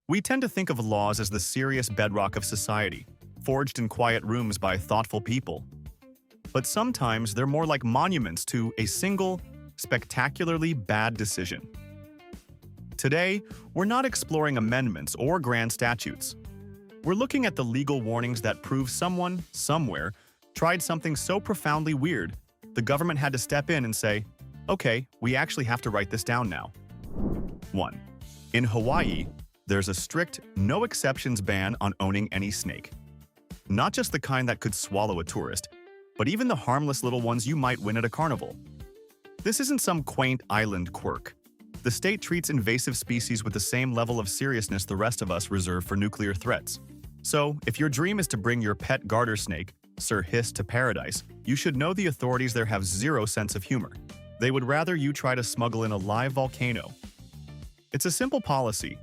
We tend to think of laws as the serious bedrock of society, forged in quiet rooms by thoughtful people. But sometimes they're more like monuments to a single, spectacularly bad decision. Today, we're not exploring amendments or grand statutes. We're looking at the legal warnings that prove someone, somewhere, tried something so profoundly weird, the government had to step in and say, okay, we actually have to write this down now. 1. In Hawaii, there's a strict, no-exceptions ban on owning any snake. Not just the kind that could swallow a tourist, but even the harmless little ones you might win at a carnival. This isn't some quaint island quirk. The state treats invasive species with the same level of seriousness the rest of us reserve for nuclear threats. So, if your dream is to bring your pet garter snake, Sir Hiss, to paradise, you should know the authorities there have zero sense of humor. They would rather you try to smuggle in a live volcano. It's a simple policy.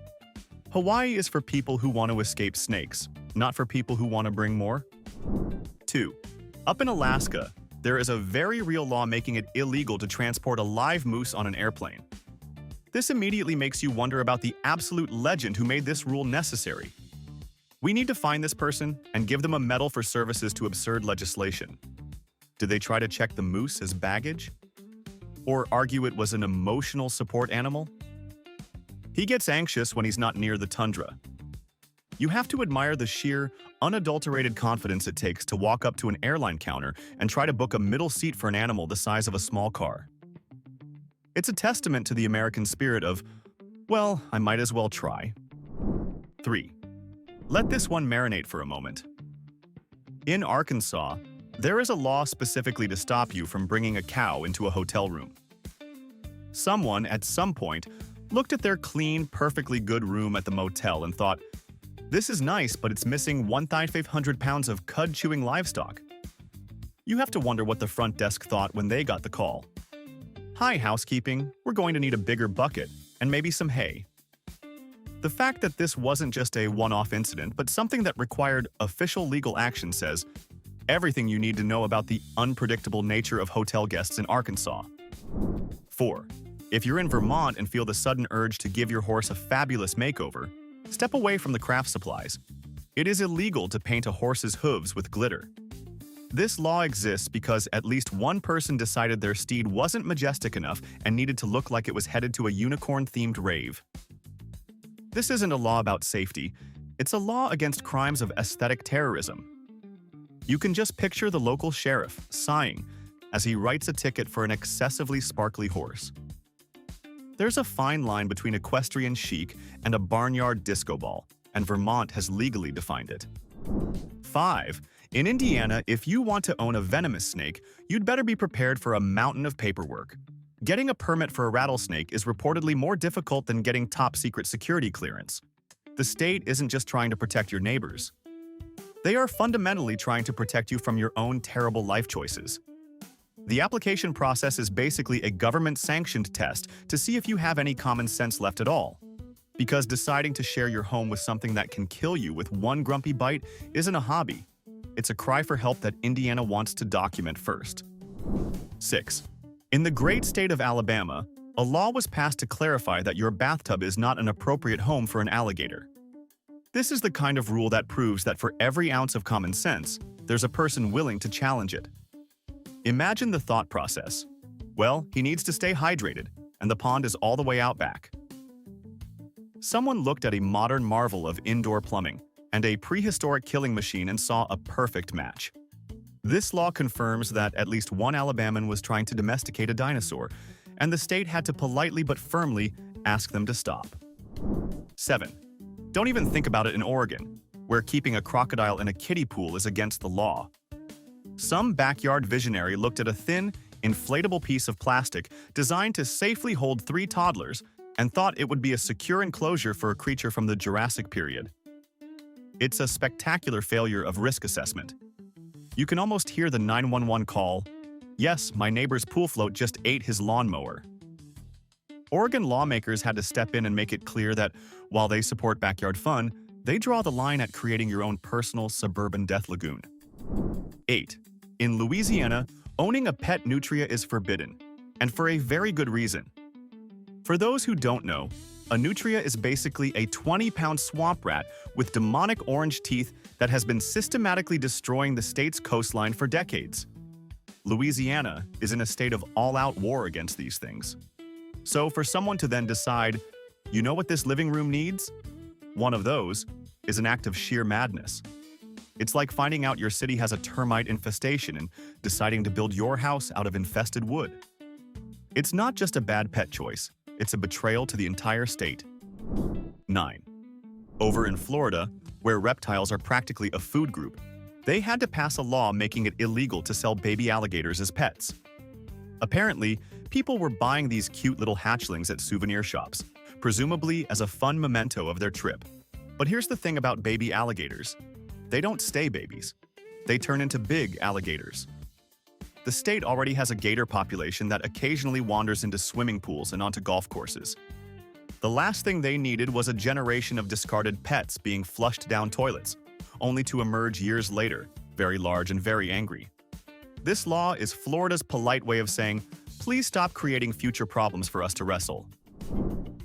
Hawaii is for people who want to escape snakes, not for people who want to bring more. 2. Up in Alaska, there is a very real law making it illegal to transport a live moose on an airplane. This immediately makes you wonder about the absolute legend who made this rule necessary. We need to find this person and give them a medal for services to absurd legislation. Did they try to check the moose as baggage? Or argue it was an emotional support animal? He gets anxious when he's not near the tundra. You have to admire the sheer, unadulterated confidence it takes to walk up to an airline counter and try to book a middle seat for an animal the size of a small car. It's a testament to the American spirit of, well, I might as well try. 3. Let this one marinate for a moment. In Arkansas, there is a law specifically to stop you from bringing a cow into a hotel room. Someone, at some point, looked at their clean, perfectly good room at the motel and thought, this is nice, but it's missing 1,500 pounds of cud-chewing livestock. You have to wonder what the front desk thought when they got the call. Hi, housekeeping, we're going to need a bigger bucket and maybe some hay. The fact that this wasn't just a one-off incident, but something that required official legal action says everything you need to know about the unpredictable nature of hotel guests in Arkansas. 4. If you're in Vermont and feel the sudden urge to give your horse a fabulous makeover, step away from the craft supplies. It is illegal to paint a horse's hooves with glitter. This law exists because at least one person decided their steed wasn't majestic enough and needed to look like it was headed to a unicorn-themed rave. This isn't a law about safety, it's a law against crimes of aesthetic terrorism. You can just picture the local sheriff sighing as he writes a ticket for an excessively sparkly horse. There's a fine line between equestrian chic and a barnyard disco ball, and Vermont has legally defined it. 5. In Indiana, if you want to own a venomous snake, you'd better be prepared for a mountain of paperwork. Getting a permit for a rattlesnake is reportedly more difficult than getting top-secret security clearance. The state isn't just trying to protect your neighbors. They are fundamentally trying to protect you from your own terrible life choices. The application process is basically a government-sanctioned test to see if you have any common sense left at all. Because deciding to share your home with something that can kill you with one grumpy bite isn't a hobby. It's a cry for help that Indiana wants to document first. 6. In the great state of Alabama, a law was passed to clarify that your bathtub is not an appropriate home for an alligator. This is the kind of rule that proves that for every ounce of common sense, there's a person willing to challenge it. Imagine the thought process. Well, he needs to stay hydrated, and the pond is all the way out back. Someone looked at a modern marvel of indoor plumbing and a prehistoric killing machine and saw a perfect match. This law confirms that at least one Alabaman was trying to domesticate a dinosaur, and the state had to politely but firmly ask them to stop. 7. Don't even think about it in Oregon, where keeping a crocodile in a kiddie pool is against the law. Some backyard visionary looked at a thin, inflatable piece of plastic designed to safely hold 3 toddlers and thought it would be a secure enclosure for a creature from the Jurassic period. It's a spectacular failure of risk assessment. You can almost hear the 911 call, "Yes, my neighbor's pool float just ate his lawnmower." Oregon lawmakers had to step in and make it clear that while they support backyard fun, they draw the line at creating your own personal suburban death lagoon. 8. In Louisiana, owning a pet nutria is forbidden, and for a very good reason. For those who don't know, A nutria is basically a 20-pound swamp rat with demonic orange teeth that has been systematically destroying the state's coastline for decades. Louisiana is in a state of all-out war against these things. So for someone to then decide, you know what this living room needs? One of those is an act of sheer madness. It's like finding out your city has a termite infestation and deciding to build your house out of infested wood. It's not just a bad pet choice, it's a betrayal to the entire state. 9. Over in Florida, where reptiles are practically a food group, they had to pass a law making it illegal to sell baby alligators as pets. Apparently, people were buying these cute little hatchlings at souvenir shops, presumably as a fun memento of their trip. But here's the thing about baby alligators. They don't stay babies. They turn into big alligators. The state already has a gator population that occasionally wanders into swimming pools and onto golf courses. The last thing they needed was a generation of discarded pets being flushed down toilets, only to emerge years later, very large and very angry. This law is Florida's polite way of saying, please stop creating future problems for us to wrestle.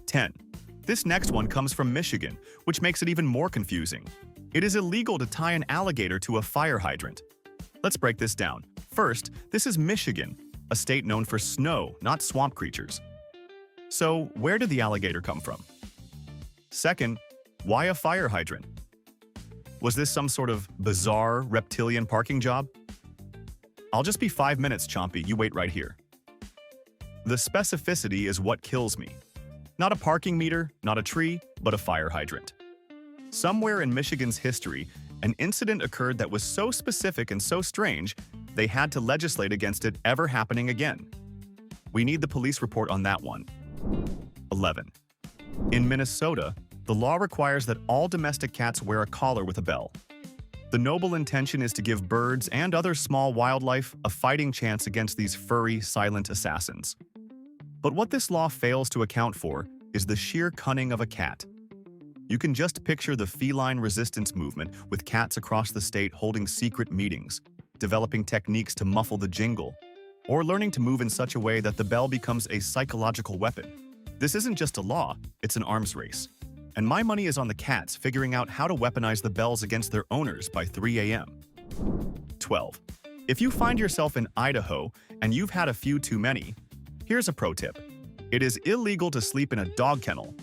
10. This next one comes from Michigan, which makes it even more confusing. It is illegal to tie an alligator to a fire hydrant. Let's break this down. First, this is Michigan, a state known for snow, not swamp creatures. So, where did the alligator come from? Second, why a fire hydrant? Was this some sort of bizarre reptilian parking job? I'll just be 5 minutes, Chompy, you wait right here. The specificity is what kills me. Not a parking meter, not a tree, but a fire hydrant. Somewhere in Michigan's history, an incident occurred that was so specific and so strange, they had to legislate against it ever happening again. We need the police report on that one. 11. In Minnesota, the law requires that all domestic cats wear a collar with a bell. The noble intention is to give birds and other small wildlife a fighting chance against these furry, silent assassins. But what this law fails to account for is the sheer cunning of a cat. You can just picture the feline resistance movement with cats across the state holding secret meetings, developing techniques to muffle the jingle, or learning to move in such a way that the bell becomes a psychological weapon. This isn't just a law, it's an arms race. And my money is on the cats figuring out how to weaponize the bells against their owners by 3 a.m. 12. If you find yourself in Idaho and you've had a few too many, here's a pro tip. It is illegal to sleep in a dog kennel.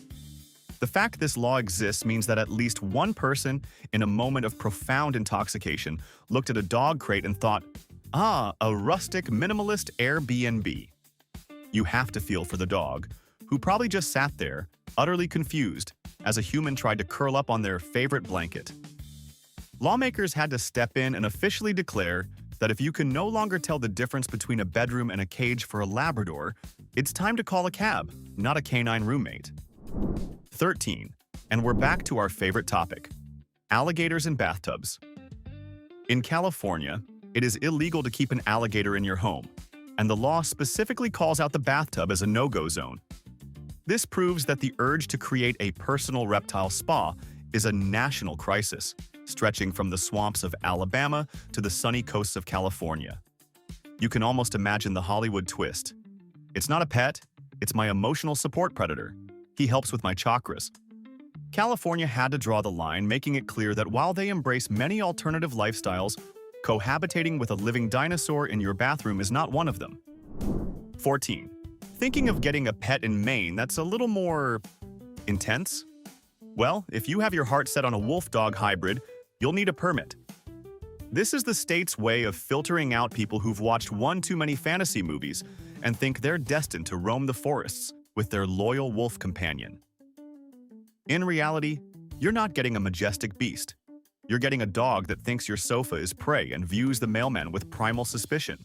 The fact this law exists means that at least one person, in a moment of profound intoxication, looked at a dog crate and thought, ah, a rustic minimalist Airbnb. You have to feel for the dog, who probably just sat there, utterly confused, as a human tried to curl up on their favorite blanket. Lawmakers had to step in and officially declare that if you can no longer tell the difference between a bedroom and a cage for a Labrador, it's time to call a cab, not a canine roommate. 13. And we're back to our favorite topic, alligators in bathtubs. In California, it is illegal to keep an alligator in your home, and the law specifically calls out the bathtub as a no-go zone. This proves that the urge to create a personal reptile spa is a national crisis, stretching from the swamps of Alabama to the sunny coasts of California. You can almost imagine the Hollywood twist. It's not a pet, it's my emotional support predator. He helps with my chakras. California had to draw the line, making it clear that while they embrace many alternative lifestyles, cohabitating with a living dinosaur in your bathroom is not one of them. 14. Thinking of getting a pet in Maine that's a little more intense? Well, if you have your heart set on a wolf-dog hybrid, you'll need a permit. This is the state's way of filtering out people who've watched one too many fantasy movies and think they're destined to roam the forests with their loyal wolf companion. In reality, you're not getting a majestic beast. You're getting a dog that thinks your sofa is prey and views the mailman with primal suspicion.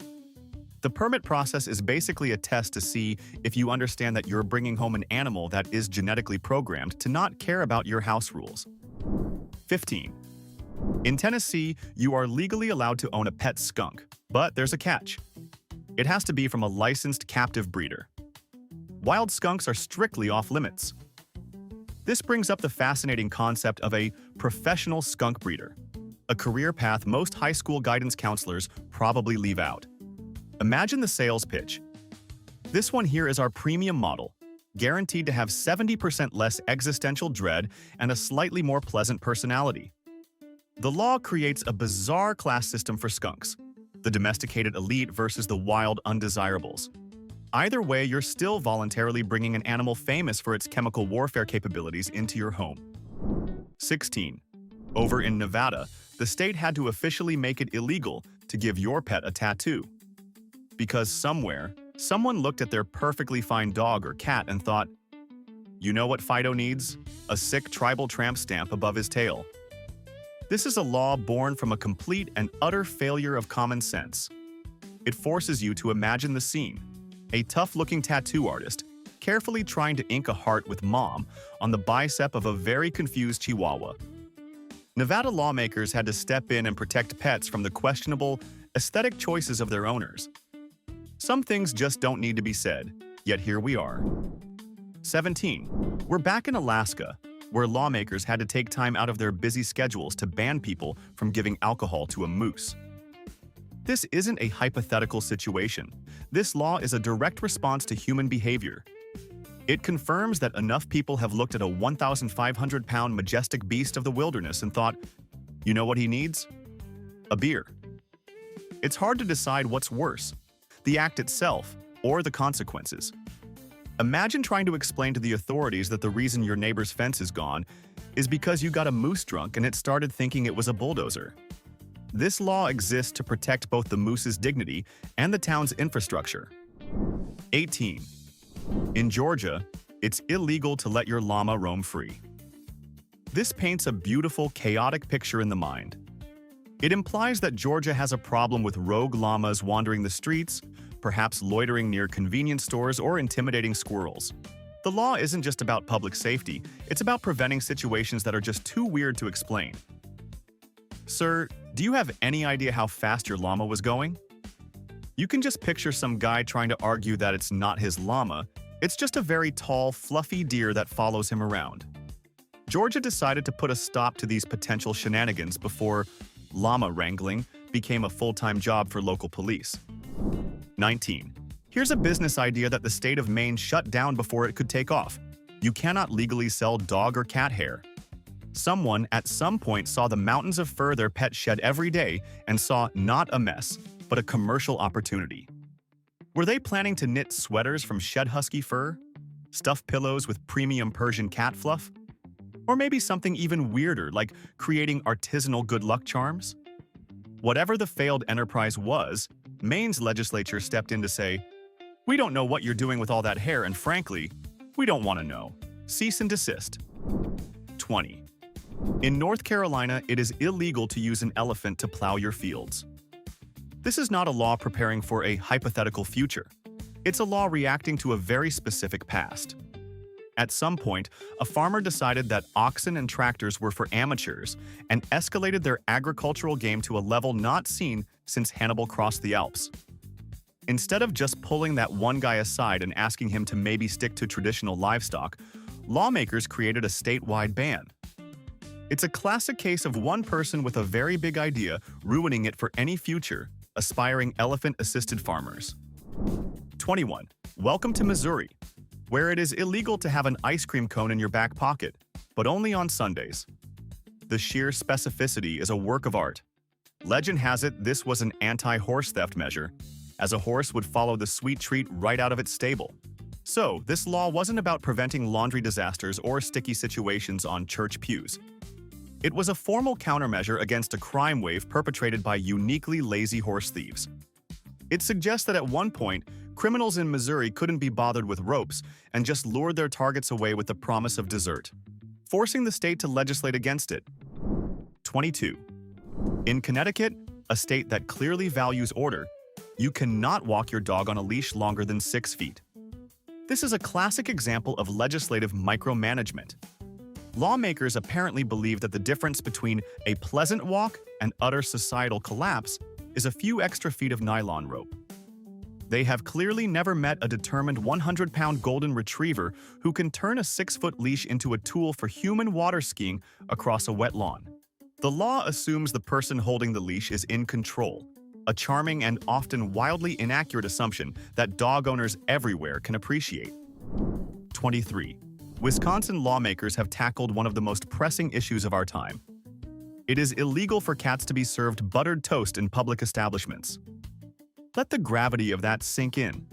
The permit process is basically a test to see if you understand that you're bringing home an animal that is genetically programmed to not care about your house rules. 15. In Tennessee, you are legally allowed to own a pet skunk, but there's a catch. It has to be from a licensed captive breeder. Wild skunks are strictly off-limits. This brings up the fascinating concept of a professional skunk breeder, a career path most high school guidance counselors probably leave out. Imagine the sales pitch. This one here is our premium model. guaranteed to have 70% less existential dread and a slightly more pleasant personality. The law creates a bizarre class system for skunks, the domesticated elite versus the wild undesirables. Either way, you're still voluntarily bringing an animal famous for its chemical warfare capabilities into your home. 16. Over in Nevada, the state had to officially make it illegal to give your pet a tattoo. Because somewhere, someone looked at their perfectly fine dog or cat and thought, you know what Fido needs? A sick tribal tramp stamp above his tail. This is a law born from a complete and utter failure of common sense. It forces you to imagine the scene. A tough-looking tattoo artist, carefully trying to ink a heart with mom on the bicep of a very confused chihuahua. Nevada lawmakers had to step in and protect pets from the questionable, aesthetic choices of their owners. Some things just don't need to be said, yet here we are. 17. We're back in Alaska, where lawmakers had to take time out of their busy schedules to ban people from giving alcohol to a moose. This isn't a hypothetical situation. This law is a direct response to human behavior. It confirms that enough people have looked at a 1,500-pound majestic beast of the wilderness and thought, you know what he needs? A beer. It's hard to decide what's worse, the act itself or the consequences. Imagine trying to explain to the authorities that the reason your neighbor's fence is gone is because you got a moose drunk and it started thinking it was a bulldozer. This law exists to protect both the moose's dignity and the town's infrastructure. 18. In Georgia, it's illegal to let your llama roam free. This paints a beautiful, chaotic picture in the mind. It implies that Georgia has a problem with rogue llamas wandering the streets, perhaps loitering near convenience stores or intimidating squirrels. The law isn't just about public safety, it's about preventing situations that are just too weird to explain. Sir, do you have any idea how fast your llama was going? You can just picture some guy trying to argue that it's not his llama, it's just a very tall, fluffy deer that follows him around. Georgia decided to put a stop to these potential shenanigans before llama wrangling became a full-time job for local police. 19. Here's a business idea that the state of Maine shut down before it could take off. You cannot legally sell dog or cat hair. Someone at some point saw the mountains of fur their pets shed every day and saw not a mess, but a commercial opportunity. Were they planning to knit sweaters from shed husky fur? Stuffed pillows with premium Persian cat fluff? Or maybe something even weirder, like creating artisanal good luck charms? Whatever the failed enterprise was, Maine's legislature stepped in to say, we don't know what you're doing with all that hair, and frankly, we don't want to know. Cease and desist. 20. In North Carolina, it is illegal to use an elephant to plow your fields. This is not a law preparing for a hypothetical future. It's a law reacting to a very specific past. At some point, a farmer decided that oxen and tractors were for amateurs and escalated their agricultural game to a level not seen since Hannibal crossed the Alps. Instead of just pulling that one guy aside and asking him to maybe stick to traditional livestock, lawmakers created a statewide ban. It's a classic case of one person with a very big idea ruining it for any future, aspiring elephant-assisted farmers. 21. Welcome to Missouri, where it is illegal to have an ice cream cone in your back pocket, but only on Sundays. The sheer specificity is a work of art. Legend has it this was an anti-horse theft measure, as a horse would follow the sweet treat right out of its stable. So, this law wasn't about preventing laundry disasters or sticky situations on church pews. It was a formal countermeasure against a crime wave perpetrated by uniquely lazy horse thieves. It suggests that at one point, criminals in Missouri couldn't be bothered with ropes and just lured their targets away with the promise of dessert, forcing the state to legislate against it. 22. In Connecticut, a state that clearly values order, you cannot walk your dog on a leash longer than 6 feet. This is a classic example of legislative micromanagement. Lawmakers apparently believe that the difference between a pleasant walk and utter societal collapse is a few extra feet of nylon rope. They have clearly never met a determined 100-pound golden retriever who can turn a 6-foot leash into a tool for human water skiing across a wet lawn. The law assumes the person holding the leash is in control, a charming and often wildly inaccurate assumption that dog owners everywhere can appreciate. 23. Wisconsin lawmakers have tackled one of the most pressing issues of our time. It is illegal for cats to be served buttered toast in public establishments. Let the gravity of that sink in.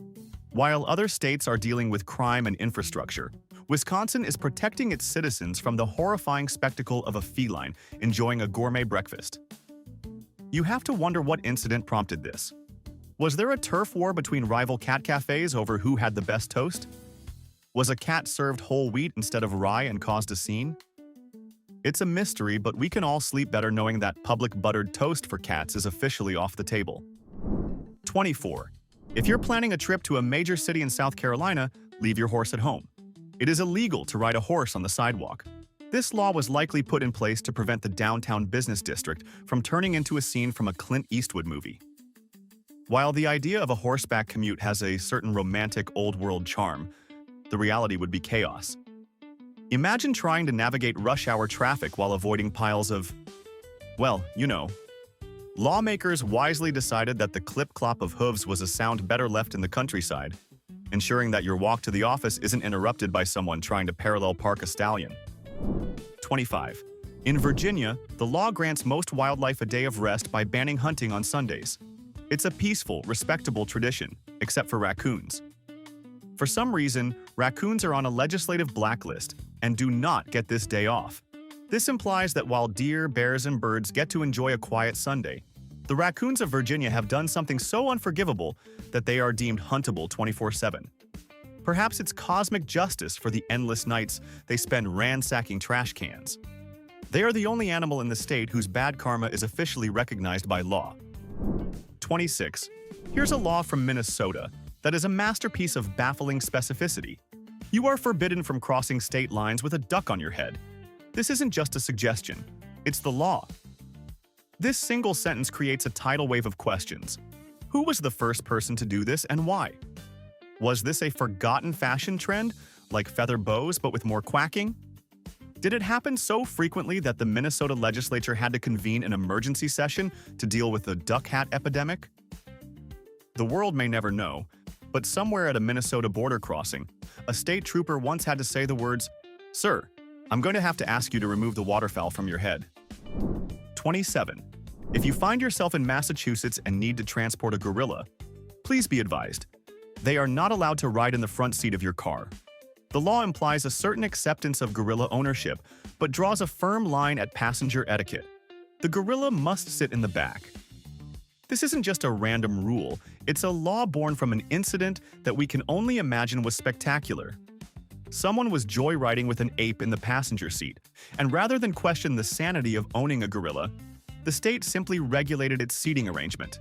While other states are dealing with crime and infrastructure, Wisconsin is protecting its citizens from the horrifying spectacle of a feline enjoying a gourmet breakfast. You have to wonder what incident prompted this. Was there a turf war between rival cat cafes over who had the best toast? Was a cat served whole wheat instead of rye and caused a scene? It's a mystery, but we can all sleep better knowing that public buttered toast for cats is officially off the table. 24. If you're planning a trip to a major city in South Carolina, leave your horse at home. It is illegal to ride a horse on the sidewalk. This law was likely put in place to prevent the downtown business district from turning into a scene from a Clint Eastwood movie. While the idea of a horseback commute has a certain romantic old-world charm, the reality would be chaos. Imagine trying to navigate rush hour traffic while avoiding piles of, well, you know. Lawmakers wisely decided that the clip-clop of hooves was a sound better left in the countryside, ensuring that your walk to the office isn't interrupted by someone trying to parallel park a stallion. 25. In Virginia, the law grants most wildlife a day of rest by banning hunting on Sundays. It's a peaceful, respectable tradition, except for raccoons. For some reason, raccoons are on a legislative blacklist and do not get this day off. This implies that while deer, bears, and birds get to enjoy a quiet Sunday, the raccoons of Virginia have done something so unforgivable that they are deemed huntable 24/7. Perhaps it's cosmic justice for the endless nights they spend ransacking trash cans. They are the only animal in the state whose bad karma is officially recognized by law. 26. Here's a law from Minnesota that is a masterpiece of baffling specificity. You are forbidden from crossing state lines with a duck on your head. This isn't just a suggestion, it's the law. This single sentence creates a tidal wave of questions. Who was the first person to do this and why? Was this a forgotten fashion trend, like feather bows but with more quacking? Did it happen so frequently that the Minnesota legislature had to convene an emergency session to deal with the duck hat epidemic? The world may never know, but somewhere at a Minnesota border crossing, a state trooper once had to say the words, "Sir, I'm going to have to ask you to remove the waterfowl from your head." 27. If you find yourself in Massachusetts and need to transport a gorilla, please be advised, they are not allowed to ride in the front seat of your car. The law implies a certain acceptance of gorilla ownership, but draws a firm line at passenger etiquette. The gorilla must sit in the back. This isn't just a random rule, it's a law born from an incident that we can only imagine was spectacular. Someone was joyriding with an ape in the passenger seat, and rather than question the sanity of owning a gorilla, the state simply regulated its seating arrangement.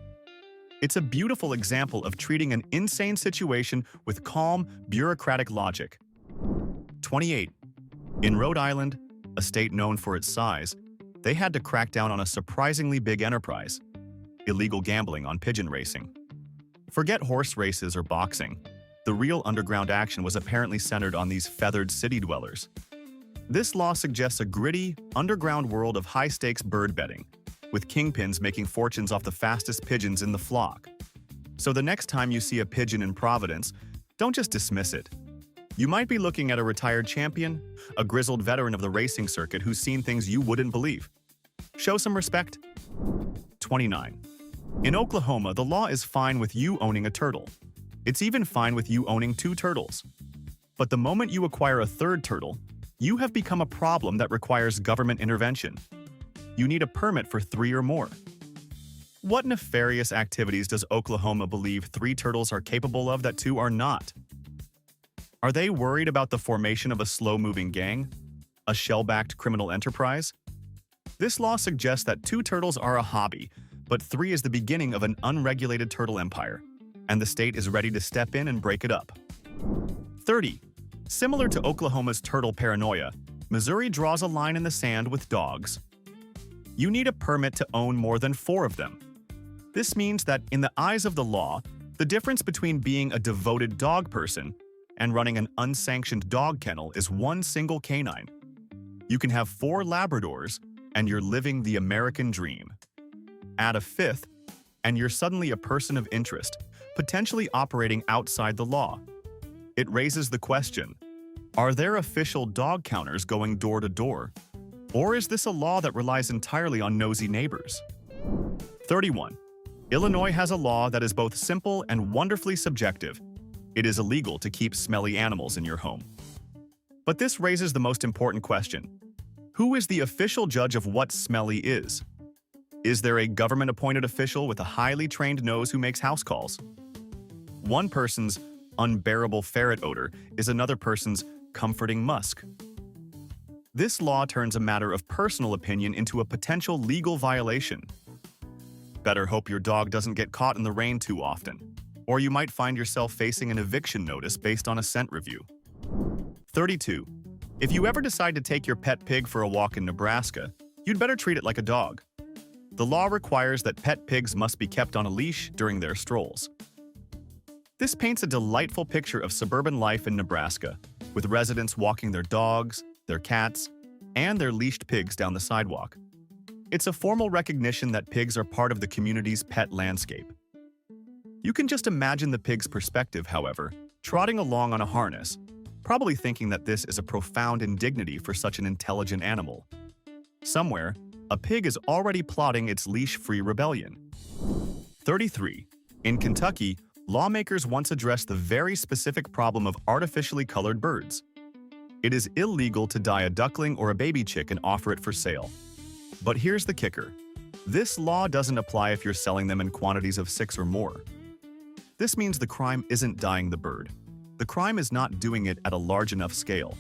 It's a beautiful example of treating an insane situation with calm, bureaucratic logic. 28. In Rhode Island, a state known for its size, they had to crack down on a surprisingly big enterprise: illegal gambling on pigeon racing. Forget horse races or boxing. The real underground action was apparently centered on these feathered city dwellers. This law suggests a gritty, underground world of high-stakes bird betting, with kingpins making fortunes off the fastest pigeons in the flock. So the next time you see a pigeon in Providence, don't just dismiss it. You might be looking at a retired champion, a grizzled veteran of the racing circuit who's seen things you wouldn't believe. Show some respect. 29. In Oklahoma, the law is fine with you owning a turtle. It's even fine with you owning 2 turtles. But the moment you acquire a 3rd turtle, you have become a problem that requires government intervention. You need a permit for 3 or more. What nefarious activities does Oklahoma believe 3 turtles are capable of that 2 are not? Are they worried about the formation of a slow-moving gang? A shell-backed criminal enterprise? This law suggests that 2 turtles are a hobby, but 3 is the beginning of an unregulated turtle empire, and the state is ready to step in and break it up. 30. Similar to Oklahoma's turtle paranoia, Missouri draws a line in the sand with dogs. You need a permit to own more than 4 of them. This means that, in the eyes of the law, the difference between being a devoted dog person and running an unsanctioned dog kennel is 1 single canine. You can have 4 Labradors, and you're living the American dream. Add a 5th, and you're suddenly a person of interest, potentially operating outside the law. It raises the question, Are there official dog counters going door to door? Or is this a law that relies entirely on nosy neighbors? 31. Illinois has a law that is both simple and wonderfully subjective. It is illegal to keep smelly animals in your home. But this raises the most important question. Who is the official judge of what smelly is? Is there a government-appointed official with a highly trained nose who makes house calls? One person's unbearable ferret odor is another person's comforting musk. This law turns a matter of personal opinion into a potential legal violation. Better hope your dog doesn't get caught in the rain too often, or you might find yourself facing an eviction notice based on a scent review. 32. If you ever decide to take your pet pig for a walk in Nebraska, you'd better treat it like a dog. The law requires that pet pigs must be kept on a leash during their strolls. This paints a delightful picture of suburban life in Nebraska, with residents walking their dogs, their cats, and their leashed pigs down the sidewalk. It's a formal recognition that pigs are part of the community's pet landscape. You can just imagine the pig's perspective, however, trotting along on a harness, probably thinking that this is a profound indignity for such an intelligent animal. Somewhere, a pig is already plotting its leash-free rebellion. 33. In Kentucky, lawmakers once addressed the very specific problem of artificially colored birds. It is illegal to dye a duckling or a baby chick and offer it for sale. But here's the kicker. This law doesn't apply if you're selling them in quantities of 6 or more. This means the crime isn't dyeing the bird. The crime is not doing it at a large enough scale.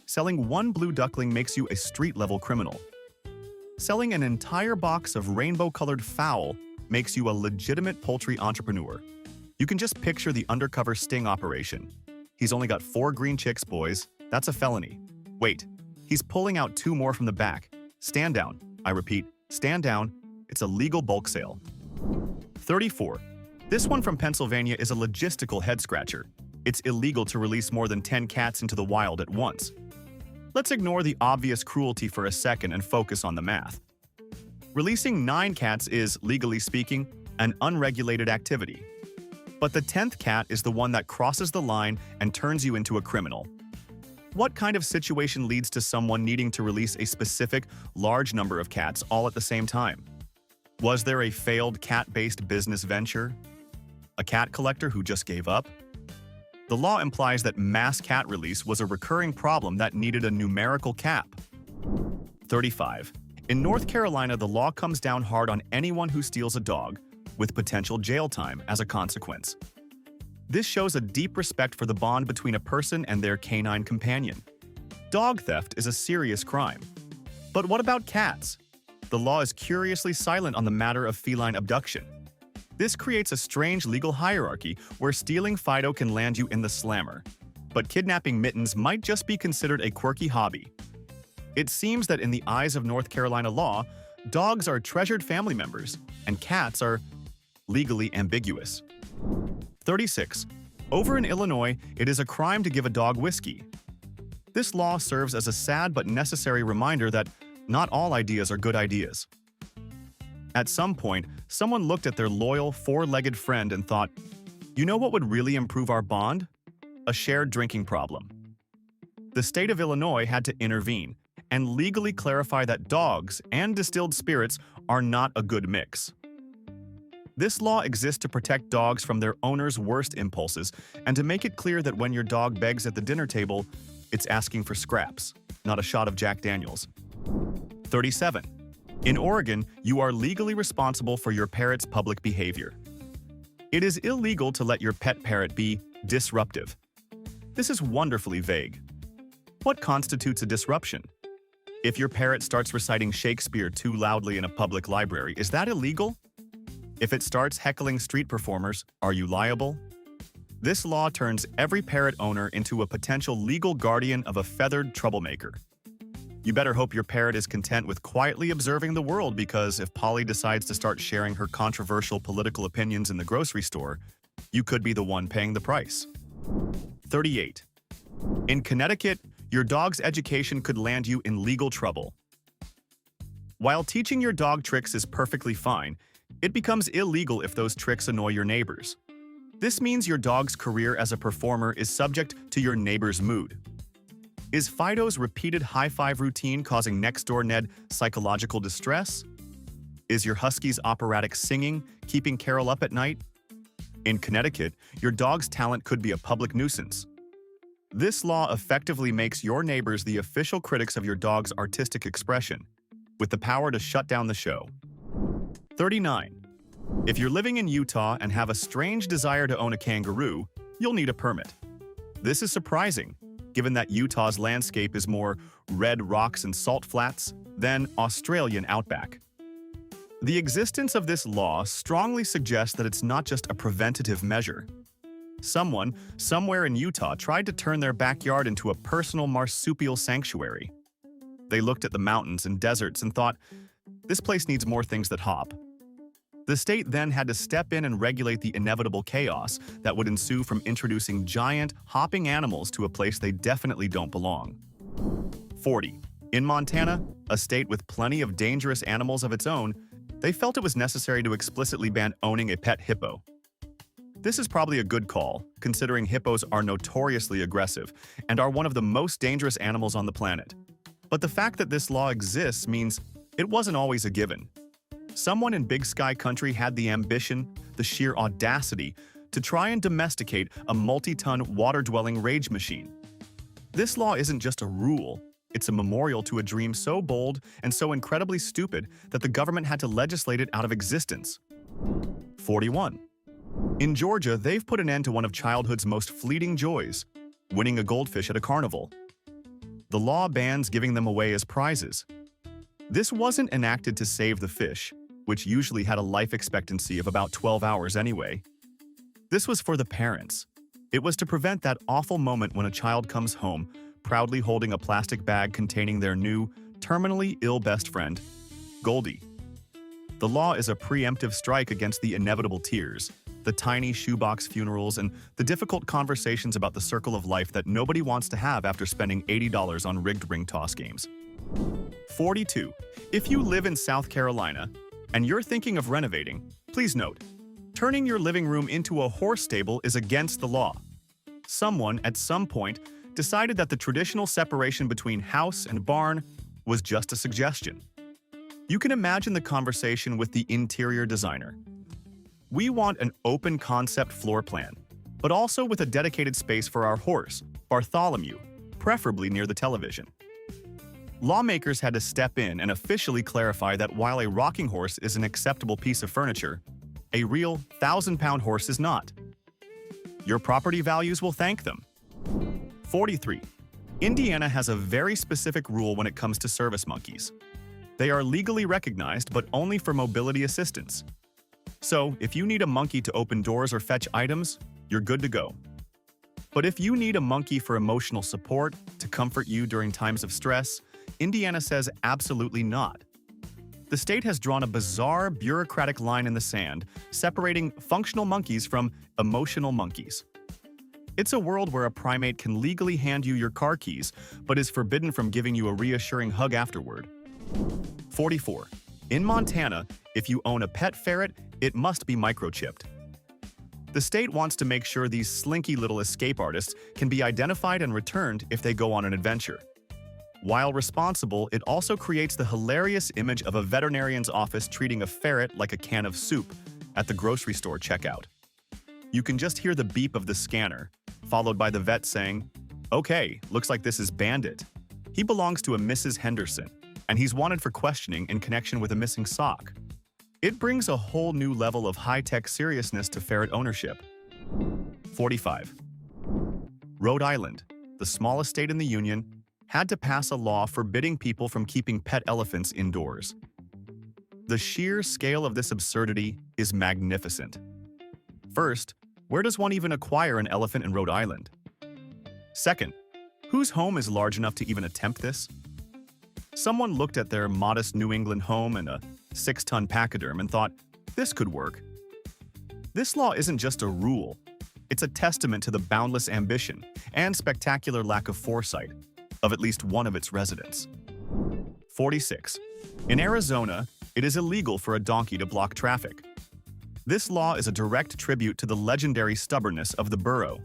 Selling one blue duckling makes you a street-level criminal. Selling an entire box of rainbow-colored fowl makes you a legitimate poultry entrepreneur. You can just picture the undercover sting operation. He's only got 4 green chicks, boys. That's a felony. Wait, he's pulling out 2 more from the back. Stand down. I repeat, stand down. It's a legal bulk sale. 34. This one from Pennsylvania is a logistical head-scratcher. It's illegal to release more than 10 cats into the wild at once. Let's ignore the obvious cruelty for a second and focus on the math. Releasing 9 cats is, legally speaking, an unregulated activity. But the 10th cat is the one that crosses the line and turns you into a criminal. What kind of situation leads to someone needing to release a specific, large number of cats all at the same time? Was there a failed cat-based business venture? A cat collector who just gave up? The law implies that mass cat release was a recurring problem that needed a numerical cap. 35. In North Carolina, the law comes down hard on anyone who steals a dog, with potential jail time as a consequence. This shows a deep respect for the bond between a person and their canine companion. Dog theft is a serious crime. But what about cats? The law is curiously silent on the matter of feline abduction. This creates a strange legal hierarchy where stealing Fido can land you in the slammer, but kidnapping Mittens might just be considered a quirky hobby. It seems that in the eyes of North Carolina law, dogs are treasured family members, and cats are legally ambiguous. 36. Over in Illinois, it is a crime to give a dog whiskey. This law serves as a sad but necessary reminder that not all ideas are good ideas. At some point, someone looked at their loyal, 4-legged friend and thought, you know what would really improve our bond? A shared drinking problem. The state of Illinois had to intervene and legally clarify that dogs and distilled spirits are not a good mix. This law exists to protect dogs from their owner's worst impulses and to make it clear that when your dog begs at the dinner table, it's asking for scraps, not a shot of Jack Daniels. 37. In Oregon, you are legally responsible for your parrot's public behavior. It is illegal to let your pet parrot be disruptive. This is wonderfully vague. What constitutes a disruption? If your parrot starts reciting Shakespeare too loudly in a public library, is that illegal? If it starts heckling street performers, are you liable? This law turns every parrot owner into a potential legal guardian of a feathered troublemaker. You better hope your parrot is content with quietly observing the world, because if Polly decides to start sharing her controversial political opinions in the grocery store, you could be the one paying the price. 38. In Connecticut, your dog's education could land you in legal trouble. While teaching your dog tricks is perfectly fine, it becomes illegal if those tricks annoy your neighbors. This means your dog's career as a performer is subject to your neighbor's mood. Is Fido's repeated high-five routine causing next-door Ned psychological distress? Is your husky's operatic singing keeping Carol up at night? In Connecticut, your dog's talent could be a public nuisance. This law effectively makes your neighbors the official critics of your dog's artistic expression, with the power to shut down the show. 39. If you're living in Utah and have a strange desire to own a kangaroo, you'll need a permit. This is surprising, given that Utah's landscape is more red rocks and salt flats than Australian outback. The existence of this law strongly suggests that it's not just a preventative measure. Someone, somewhere in Utah, tried to turn their backyard into a personal marsupial sanctuary. They looked at the mountains and deserts and thought, this place needs more things that hop. The state then had to step in and regulate the inevitable chaos that would ensue from introducing giant, hopping animals to a place they definitely don't belong. 40. In Montana, a state with plenty of dangerous animals of its own, they felt it was necessary to explicitly ban owning a pet hippo. This is probably a good call, considering hippos are notoriously aggressive and are one of the most dangerous animals on the planet. But the fact that this law exists means it wasn't always a given. Someone in Big Sky Country had the ambition, the sheer audacity, to try and domesticate a multi-ton water-dwelling rage machine. This law isn't just a rule, it's a memorial to a dream so bold and so incredibly stupid that the government had to legislate it out of existence. 41. In Georgia, they've put an end to one of childhood's most fleeting joys, winning a goldfish at a carnival. The law bans giving them away as prizes. This wasn't enacted to save the fish, which usually had a life expectancy of about 12 hours anyway. This was for the parents. It was to prevent that awful moment when a child comes home, proudly holding a plastic bag containing their new, terminally ill best friend, Goldie. The law is a preemptive strike against the inevitable tears, the tiny shoebox funerals, and the difficult conversations about the circle of life that nobody wants to have after spending $80 on rigged ring toss games. 42. If you live in South Carolina and you're thinking of renovating, please note, turning your living room into a horse stable is against the law. Someone, at some point, decided that the traditional separation between house and barn was just a suggestion. You can imagine the conversation with the interior designer. We want an open concept floor plan, but also with a dedicated space for our horse, Bartholomew, preferably near the television. Lawmakers had to step in and officially clarify that while a rocking horse is an acceptable piece of furniture, a real 1,000-pound horse is not. Your property values will thank them. 43. Indiana has a very specific rule when it comes to service monkeys. They are legally recognized, but only for mobility assistance. So, if you need a monkey to open doors or fetch items, you're good to go. But if you need a monkey for emotional support, to comfort you during times of stress, Indiana says absolutely not. The state has drawn a bizarre bureaucratic line in the sand, separating functional monkeys from emotional monkeys. It's a world where a primate can legally hand you your car keys, but is forbidden from giving you a reassuring hug afterward. 44. In Montana, if you own a pet ferret, it must be microchipped. The state wants to make sure these slinky little escape artists can be identified and returned if they go on an adventure. While responsible, it also creates the hilarious image of a veterinarian's office treating a ferret like a can of soup at the grocery store checkout. You can just hear the beep of the scanner, followed by the vet saying, "Okay, looks like this is Bandit. He belongs to a Mrs. Henderson, and he's wanted for questioning in connection with a missing sock." It brings a whole new level of high-tech seriousness to ferret ownership. 45. Rhode Island, the smallest state in the Union, had to pass a law forbidding people from keeping pet elephants indoors. The sheer scale of this absurdity is magnificent. First, where does one even acquire an elephant in Rhode Island? Second, whose home is large enough to even attempt this? Someone looked at their modest New England home and a 6-ton pachyderm and thought, this could work. This law isn't just a rule, it's a testament to the boundless ambition and spectacular lack of foresight of at least one of its residents. 46. In Arizona, it is illegal for a donkey to block traffic. This law is a direct tribute to the legendary stubbornness of the burro.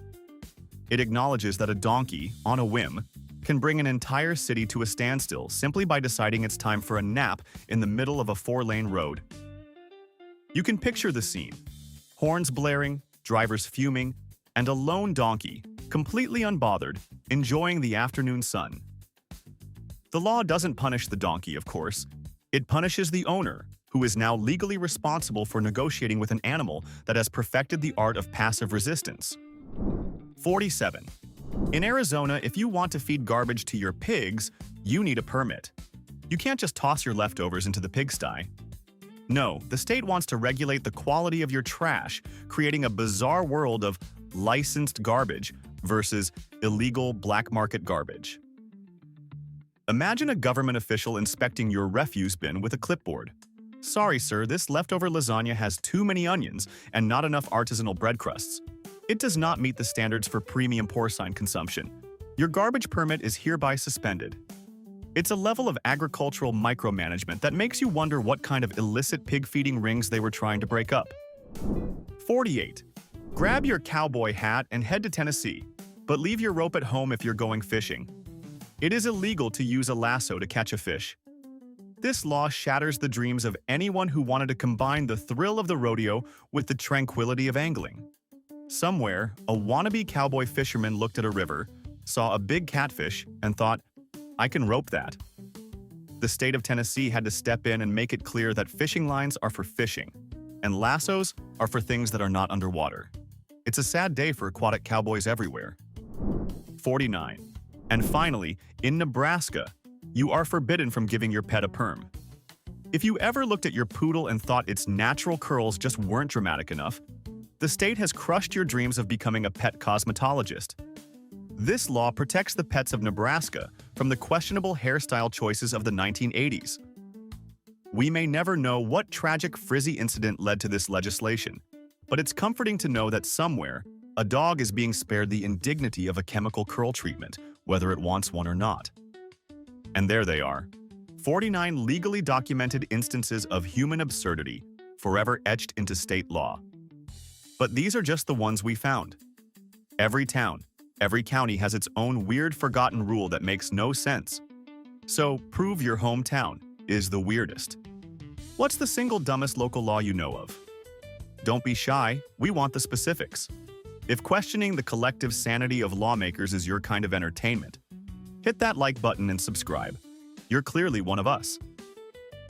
It acknowledges that a donkey, on a whim, can bring an entire city to a standstill simply by deciding it's time for a nap in the middle of a four-lane road. You can picture the scene: horns blaring, drivers fuming, and a lone donkey, completely unbothered, enjoying the afternoon sun. The law doesn't punish the donkey, of course. It punishes the owner, who is now legally responsible for negotiating with an animal that has perfected the art of passive resistance. 47. In Arizona, if you want to feed garbage to your pigs, you need a permit. You can't just toss your leftovers into the pigsty. No, the state wants to regulate the quality of your trash, creating a bizarre world of licensed garbage versus illegal black market garbage. Imagine a government official inspecting your refuse bin with a clipboard. "Sorry, sir, this leftover lasagna has too many onions and not enough artisanal bread crusts. It does not meet the standards for premium porcine consumption. Your garbage permit is hereby suspended." It's a level of agricultural micromanagement that makes you wonder what kind of illicit pig-feeding rings they were trying to break up. 48. Grab your cowboy hat and head to Tennessee, but leave your rope at home if you're going fishing. It is illegal to use a lasso to catch a fish. This law shatters the dreams of anyone who wanted to combine the thrill of the rodeo with the tranquility of angling. Somewhere, a wannabe cowboy fisherman looked at a river, saw a big catfish, and thought, "I can rope that." The state of Tennessee had to step in and make it clear that fishing lines are for fishing, and lassos are for things that are not underwater. It's a sad day for aquatic cowboys everywhere. 49. And finally, in Nebraska, you are forbidden from giving your pet a perm. If you ever looked at your poodle and thought its natural curls just weren't dramatic enough, the state has crushed your dreams of becoming a pet cosmetologist. This law protects the pets of Nebraska from the questionable hairstyle choices of the 1980s. We may never know what tragic frizzy incident led to this legislation, but it's comforting to know that somewhere, a dog is being spared the indignity of a chemical curl treatment, whether it wants one or not. And there they are, 49 legally documented instances of human absurdity, forever etched into state law. But these are just the ones we found. Every town, every county has its own weird forgotten rule that makes no sense. So prove your hometown is the weirdest. What's the single dumbest local law you know of? Don't be shy, we want the specifics. If questioning the collective sanity of lawmakers is your kind of entertainment, hit that like button and subscribe. You're clearly one of us.